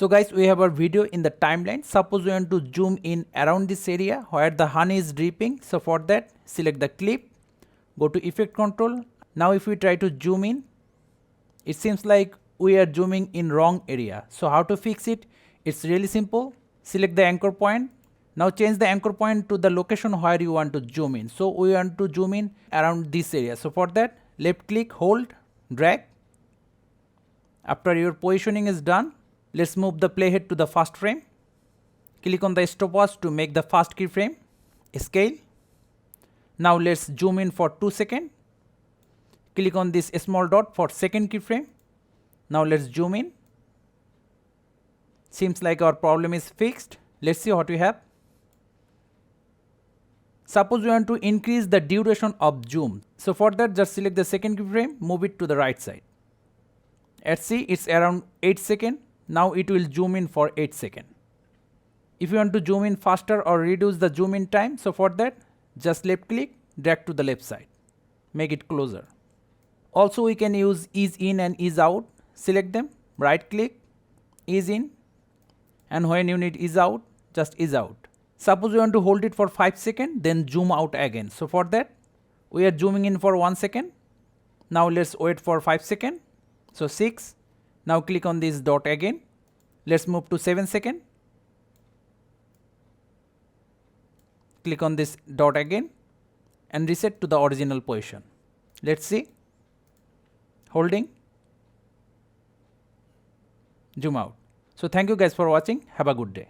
So guys, we have our video in the timeline. Suppose we want to zoom in around this area where the honey is dripping. So for that, select the clip, go to effect control. Now if we try to zoom in, it seems like we are zooming in wrong area. So how to fix it? It's really simple. Select the anchor point. Now change the anchor point to the location where you want to zoom in. So we want to zoom in around this area. So for that, left click, hold, drag. After your positioning is done, let's move the playhead to the first frame. Click on the stopwatch to make the first keyframe. Scale. Now let's zoom in for 2 seconds. Click on this small dot for second keyframe. Now let's zoom in. Seems like our problem is fixed. Let's see what we have. Suppose we want to increase the duration of zoom. So for that, just select the second keyframe, move it to the right side. Let's see, it's around 8 seconds. Now it will zoom in for 8 seconds. If you want to zoom in faster or reduce the zoom in time, so for that, just left click, drag to the left side. Make it closer. Also we can use ease in and ease out. Select them, right click, ease in, and when you need ease out, just ease out. Suppose we want to hold it for 5 seconds, then zoom out again. So for that, we are zooming in for 1 second. Now let's wait for 5 seconds. So 6. Now click on this dot again. Let's move to 7 seconds. Click on this dot again and reset to the original position. Let's see. Holding. Zoom out. So thank you guys for watching. Have a good day.